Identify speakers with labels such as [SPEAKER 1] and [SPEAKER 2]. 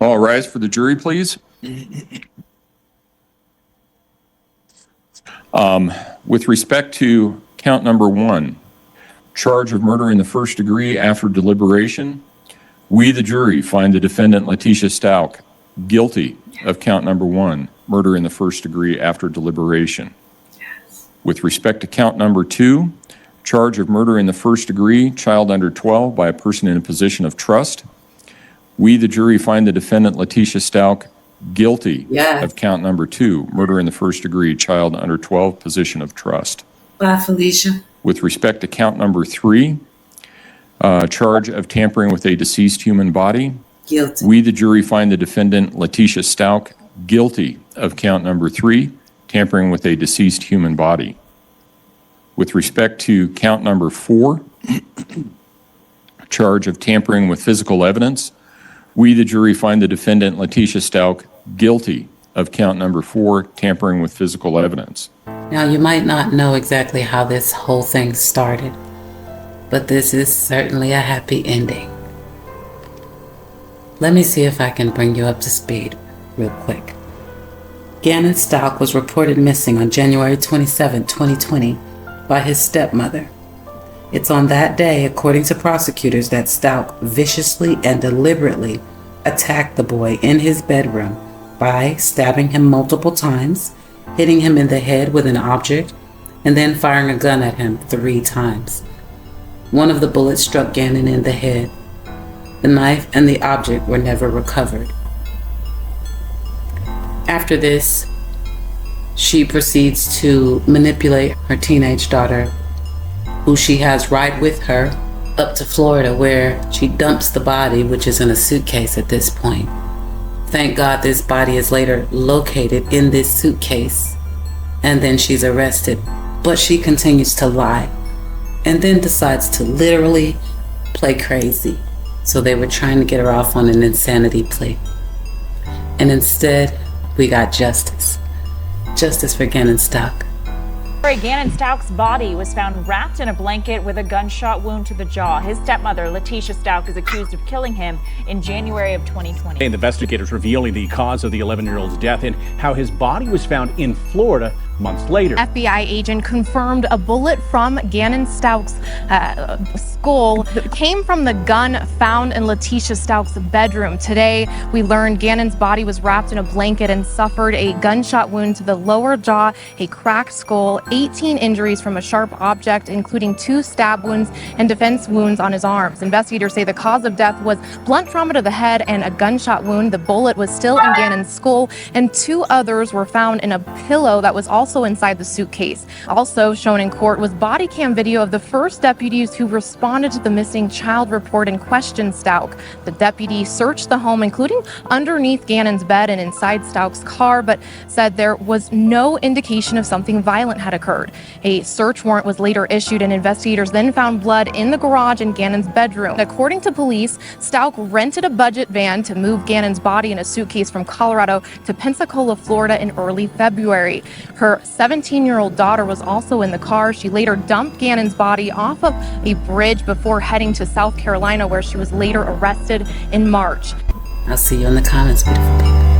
[SPEAKER 1] All rise for the jury, please. With respect to count number 1, charge of murder in the first degree after deliberation, we, the jury, find the defendant Letecia Stauch guilty of count number 1, murder in the first degree after deliberation. Yes. With respect to count number 2, charge of murder in the first degree, child under 12 by a person in a position of trust, we, the jury, find the defendant Letecia Stauch guilty of count number 2, murder in the first degree, child under 12, position of trust.
[SPEAKER 2] Bye, Felicia.
[SPEAKER 1] With respect to count number 3, charge of tampering with a deceased human body,
[SPEAKER 2] Guilty.
[SPEAKER 1] we, the jury, find the defendant Letecia Stauch guilty of count number 3, tampering with a deceased human body. With respect to count number 4, charge of tampering with physical evidence, we, the jury, find the defendant Letecia Stauch guilty of count number 4, tampering with physical evidence.
[SPEAKER 2] Now, you might not know exactly how this whole thing started, but this is certainly a happy ending. Let me see if I can bring you up to speed real quick. Gannon Stauch was reported missing on January 27, 2020 by his stepmother. It's on that day, according to prosecutors, that Stauch viciously and deliberately attacked the boy in his bedroom by stabbing him multiple times, hitting him in the head with an object, and then firing a gun at him 3 times. One of the bullets struck Gannon in the head. The knife and the object were never recovered. After this, she proceeds to manipulate her teenage daughter, who she has ride with her, up to Florida, where she dumps the body, which is in a suitcase at this point. Thank God this body is later located in this suitcase, and then she's arrested. But she continues to lie, and then decides to literally play crazy. So they were trying to get her off on an insanity plea. And instead, we got justice. Justice for Gannon Stauch.
[SPEAKER 3] Gannon Stauch's body was found wrapped in a blanket with a gunshot wound to the jaw. His stepmother, Letecia Stauch, is accused of killing him in January of 2020.
[SPEAKER 4] And investigators revealing the cause of the 11-year-old's death and how his body was found in Florida months later.
[SPEAKER 5] FBI agent confirmed a bullet from Gannon Stauch's skull came from the gun found in Letecia Stauch's bedroom. Today, we learned Gannon's body was wrapped in a blanket and suffered a gunshot wound to the lower jaw, a cracked skull, 18 injuries from a sharp object, including 2 stab wounds and defense wounds on his arms. Investigators say the cause of death was blunt trauma to the head and a gunshot wound. The bullet was still in Gannon's skull, and 2 others were found in a pillow that was also inside the suitcase. Also shown in court was body cam video of the first deputies who responded to the missing child report and questioned Stauch. The deputy searched the home, including underneath Gannon's bed and inside Stauch's car, but said there was no indication of something violent had occurred. A search warrant was later issued, and investigators then found blood in the garage in Gannon's bedroom. According to police, Stauch rented a budget van to move Gannon's body in a suitcase from Colorado to Pensacola, Florida in early February. Her 17-year-old daughter was also in the car. She later dumped Gannon's body off of a bridge before heading to South Carolina, where she was later arrested in March.
[SPEAKER 2] I'll see you in the comments, beautiful people.